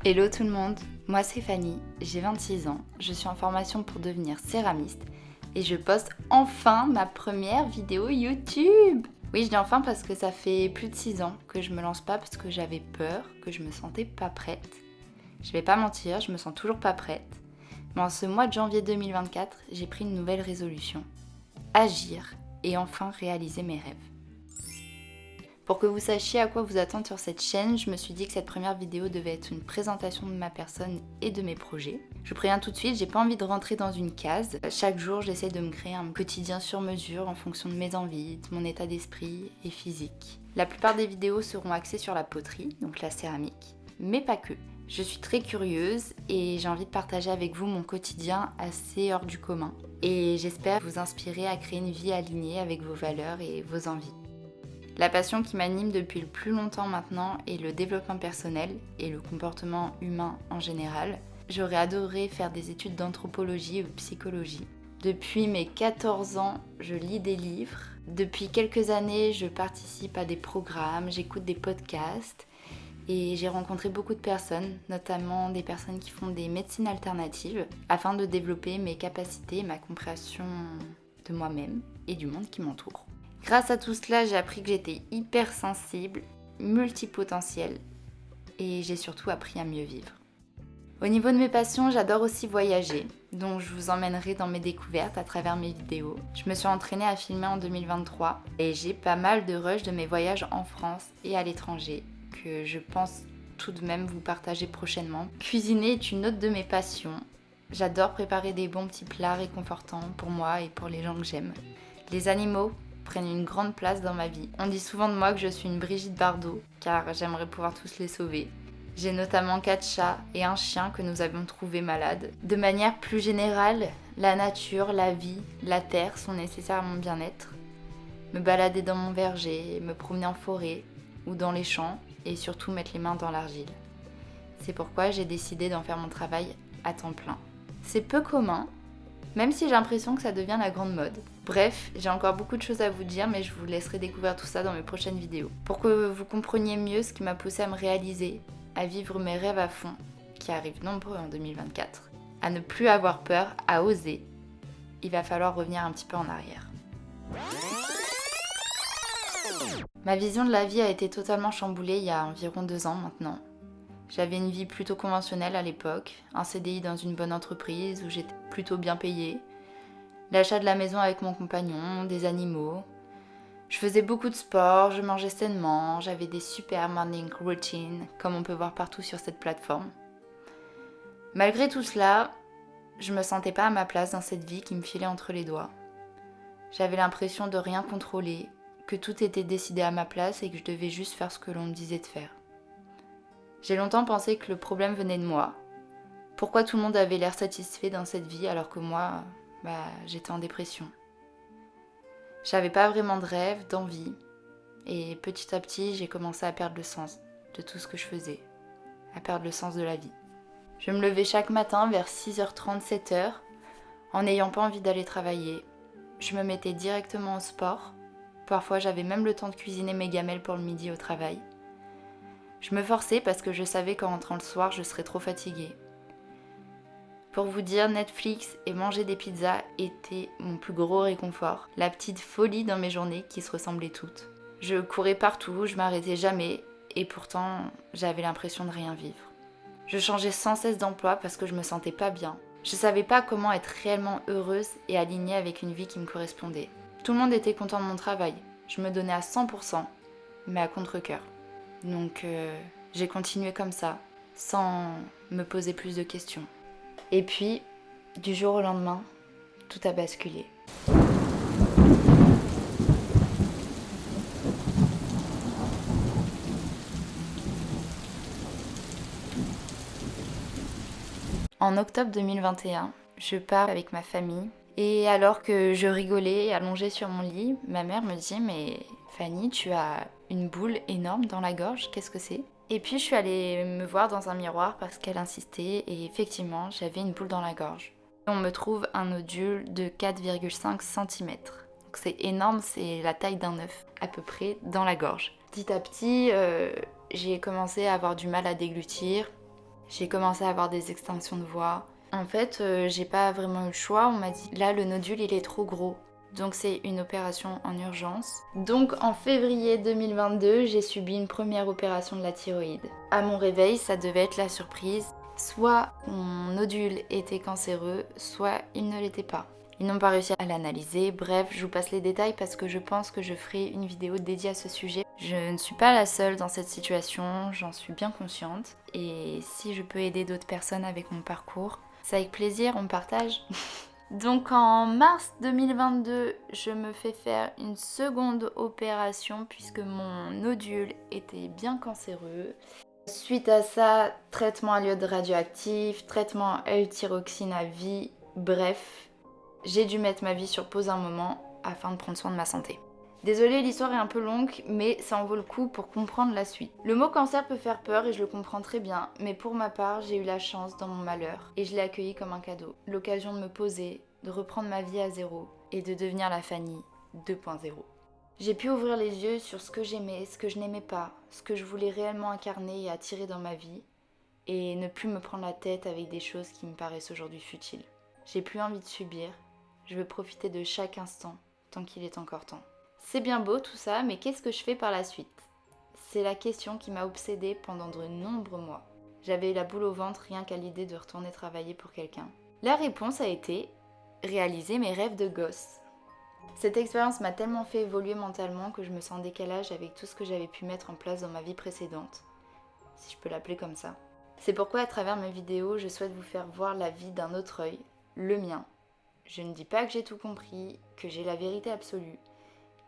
Hello tout le monde, moi c'est Fanny, j'ai 26 ans, je suis en formation pour devenir céramiste et je poste enfin ma première vidéo YouTube. Oui, je dis enfin parce que ça fait plus de 6 ans que je me lance pas parce que j'avais peur, que je me sentais pas prête. Je vais pas mentir, je me sens toujours pas prête. Mais en ce mois de janvier 2024, j'ai pris une nouvelle résolution. Agir et enfin réaliser mes rêves. Pour que vous sachiez à quoi vous attendre sur cette chaîne, je me suis dit que cette première vidéo devait être une présentation de ma personne et de mes projets. Je vous préviens tout de suite, j'ai pas envie de rentrer dans une case. Chaque jour, j'essaie de me créer un quotidien sur mesure en fonction de mes envies, de mon état d'esprit et physique. La plupart des vidéos seront axées sur la poterie, donc la céramique, mais pas que. Je suis très curieuse et j'ai envie de partager avec vous mon quotidien assez hors du commun. Et j'espère vous inspirer à créer une vie alignée avec vos valeurs et vos envies. La passion qui m'anime depuis le plus longtemps maintenant est le développement personnel et le comportement humain en général. J'aurais adoré faire des études d'anthropologie ou de psychologie. Depuis mes 14 ans, je lis des livres. Depuis quelques années, je participe à des programmes, j'écoute des podcasts et j'ai rencontré beaucoup de personnes, notamment des personnes qui font des médecines alternatives, afin de développer mes capacités et ma compréhension de moi-même et du monde qui m'entoure. Grâce à tout cela, j'ai appris que j'étais hypersensible, multipotentielle et j'ai surtout appris à mieux vivre. Au niveau de mes passions, j'adore aussi voyager, donc je vous emmènerai dans mes découvertes à travers mes vidéos. Je me suis entraînée à filmer en 2023 et j'ai pas mal de rushs de mes voyages en France et à l'étranger que je pense tout de même vous partager prochainement. Cuisiner est une autre de mes passions. J'adore préparer des bons petits plats réconfortants pour moi et pour les gens que j'aime. Les animaux prennent une grande place dans ma vie. On dit souvent de moi que je suis une Brigitte Bardot, car j'aimerais pouvoir tous les sauver. J'ai notamment 4 chats et un chien que nous avions trouvé malades. De manière plus générale, la nature, la vie, la terre sont nécessaires à mon bien-être. Me balader dans mon verger, me promener en forêt ou dans les champs et surtout mettre les mains dans l'argile. C'est pourquoi j'ai décidé d'en faire mon travail à temps plein. C'est peu commun, même si j'ai l'impression que ça devient la grande mode. Bref, j'ai encore beaucoup de choses à vous dire, mais je vous laisserai découvrir tout ça dans mes prochaines vidéos. Pour que vous compreniez mieux ce qui m'a poussé à me réaliser, à vivre mes rêves à fond, qui arrivent nombreux en 2024, à ne plus avoir peur, à oser, il va falloir revenir un petit peu en arrière. Ma vision de la vie a été totalement chamboulée il y a environ 2 ans maintenant. J'avais une vie plutôt conventionnelle à l'époque, un CDI dans une bonne entreprise où j'étais plutôt bien payée, l'achat de la maison avec mon compagnon, des animaux. Je faisais beaucoup de sport, je mangeais sainement, j'avais des super morning routines, comme on peut voir partout sur cette plateforme. Malgré tout cela, je me sentais pas à ma place dans cette vie qui me filait entre les doigts. J'avais l'impression de rien contrôler, que tout était décidé à ma place et que je devais juste faire ce que l'on me disait de faire. J'ai longtemps pensé que le problème venait de moi. Pourquoi tout le monde avait l'air satisfait dans cette vie alors que moi, j'étais en dépression. J'avais pas vraiment de rêve, d'envie. Et petit à petit, j'ai commencé à perdre le sens de tout ce que je faisais. À perdre le sens de la vie. Je me levais chaque matin vers 6h30, 7h, en n'ayant pas envie d'aller travailler. Je me mettais directement au sport. Parfois, j'avais même le temps de cuisiner mes gamelles pour le midi au travail. Je me forçais parce que je savais qu'en rentrant le soir, je serais trop fatiguée. Pour vous dire, Netflix et manger des pizzas étaient mon plus gros réconfort. La petite folie dans mes journées qui se ressemblaient toutes. Je courais partout, je m'arrêtais jamais et pourtant, j'avais l'impression de rien vivre. Je changeais sans cesse d'emploi parce que je me sentais pas bien. Je savais pas comment être réellement heureuse et alignée avec une vie qui me correspondait. Tout le monde était content de mon travail. Je me donnais à 100%, mais à contre-cœur. Donc j'ai continué comme ça, sans me poser plus de questions. Et puis, du jour au lendemain, tout a basculé. En octobre 2021, je pars avec ma famille. Et alors que je rigolais allongée sur mon lit, ma mère me dit « Mais Fanny, tu as une boule énorme dans la gorge, qu'est-ce que c'est ?» Et puis je suis allée me voir dans un miroir parce qu'elle insistait et effectivement j'avais une boule dans la gorge. On me trouve un nodule de 4,5 cm. Donc c'est énorme, c'est la taille d'un œuf à peu près dans la gorge. Petit à petit, j'ai commencé à avoir du mal à déglutir. J'ai commencé à avoir des extinctions de voix. En fait, j'ai pas vraiment eu le choix. On m'a dit, là, le nodule, il est trop gros. Donc c'est une opération en urgence. Donc en février 2022, j'ai subi une première opération de la thyroïde. À mon réveil, ça devait être la surprise. Soit mon nodule était cancéreux, soit il ne l'était pas. Ils n'ont pas réussi à l'analyser. Bref, je vous passe les détails parce que je pense que je ferai une vidéo dédiée à ce sujet. Je ne suis pas la seule dans cette situation, j'en suis bien consciente. Et si je peux aider d'autres personnes avec mon parcours, c'est avec plaisir, on partage. Donc en mars 2022, je me fais faire une seconde opération puisque mon nodule était bien cancéreux. Suite à ça, traitement à l'iode radioactif, traitement à L-thyroxine à vie, bref, j'ai dû mettre ma vie sur pause un moment afin de prendre soin de ma santé. Désolée, l'histoire est un peu longue, mais ça en vaut le coup pour comprendre la suite. Le mot cancer peut faire peur et je le comprends très bien, mais pour ma part, j'ai eu la chance dans mon malheur et je l'ai accueilli comme un cadeau. L'occasion de me poser, de reprendre ma vie à zéro et de devenir la Fanny 2.0. J'ai pu ouvrir les yeux sur ce que j'aimais, ce que je n'aimais pas, ce que je voulais réellement incarner et attirer dans ma vie et ne plus me prendre la tête avec des choses qui me paraissent aujourd'hui futiles. J'ai plus envie de subir, je veux profiter de chaque instant tant qu'il est encore temps. C'est bien beau tout ça, mais qu'est-ce que je fais par la suite? C'est la question qui m'a obsédée pendant de nombreux mois. J'avais la boule au ventre rien qu'à l'idée de retourner travailler pour quelqu'un. La réponse a été réaliser mes rêves de gosse. Cette expérience m'a tellement fait évoluer mentalement que je me sens en décalage avec tout ce que j'avais pu mettre en place dans ma vie précédente, si je peux l'appeler comme ça. C'est pourquoi à travers mes vidéos, je souhaite vous faire voir la vie d'un autre œil, le mien. Je ne dis pas que j'ai tout compris, que j'ai la vérité absolue,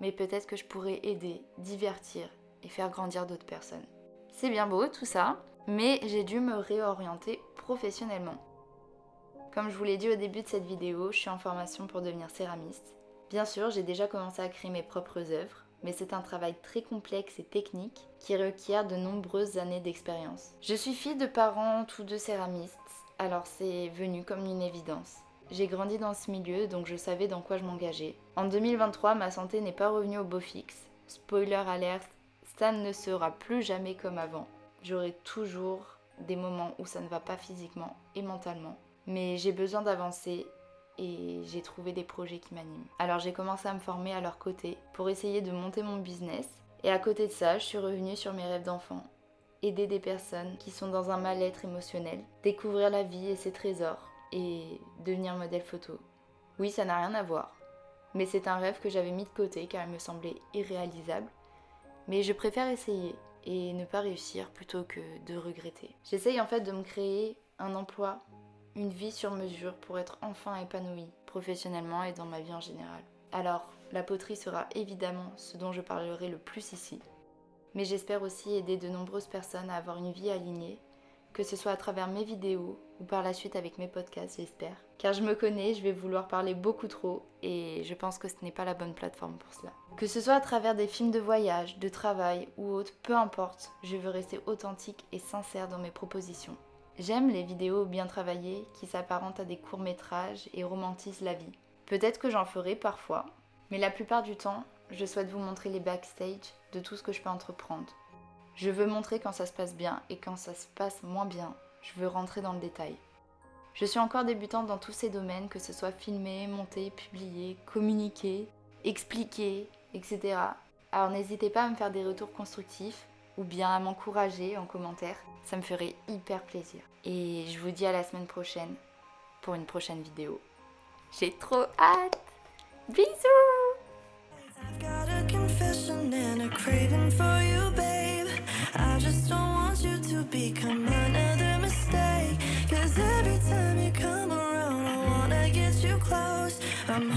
mais peut-être que je pourrais aider, divertir et faire grandir d'autres personnes. C'est bien beau tout ça, mais j'ai dû me réorienter professionnellement. Comme je vous l'ai dit au début de cette vidéo, je suis en formation pour devenir céramiste. Bien sûr, j'ai déjà commencé à créer mes propres œuvres, mais c'est un travail très complexe et technique qui requiert de nombreuses années d'expérience. Je suis fille de parents tous deux céramistes, alors c'est venu comme une évidence. J'ai grandi dans ce milieu, donc je savais dans quoi je m'engageais. En 2023, ma santé n'est pas revenue au beau fixe. Spoiler alert, ça ne sera plus jamais comme avant. J'aurai toujours des moments où ça ne va pas physiquement et mentalement. Mais j'ai besoin d'avancer et j'ai trouvé des projets qui m'animent. Alors j'ai commencé à me former à leur côté pour essayer de monter mon business. Et à côté de ça, je suis revenue sur mes rêves d'enfant. Aider des personnes qui sont dans un mal-être émotionnel, découvrir la vie et ses trésors et devenir modèle photo. Oui, ça n'a rien à voir, mais c'est un rêve que j'avais mis de côté car il me semblait irréalisable. Mais je préfère essayer et ne pas réussir plutôt que de regretter. J'essaye en fait de me créer un emploi, une vie sur mesure pour être enfin épanouie, professionnellement et dans ma vie en général. Alors, la poterie sera évidemment ce dont je parlerai le plus ici. Mais j'espère aussi aider de nombreuses personnes à avoir une vie alignée, que ce soit à travers mes vidéos ou par la suite avec mes podcasts, j'espère. Car je me connais, je vais vouloir parler beaucoup trop et je pense que ce n'est pas la bonne plateforme pour cela. Que ce soit à travers des films de voyage, de travail ou autre, peu importe, je veux rester authentique et sincère dans mes propositions. J'aime les vidéos bien travaillées qui s'apparentent à des courts-métrages et romantisent la vie. Peut-être que j'en ferai parfois, mais la plupart du temps, je souhaite vous montrer les backstage de tout ce que je peux entreprendre. Je veux montrer quand ça se passe bien et quand ça se passe moins bien. Je veux rentrer dans le détail. Je suis encore débutante dans tous ces domaines, que ce soit filmer, monter, publier, communiquer, expliquer, etc. Alors n'hésitez pas à me faire des retours constructifs ou bien à m'encourager en commentaire. Ça me ferait hyper plaisir. Et je vous dis à la semaine prochaine pour une prochaine vidéo. J'ai trop hâte. Bisous! I've got a confession and a craving for you, babe. I just don't want you to become another mistake. 'Cause every time you come around, I wanna get you close. I'm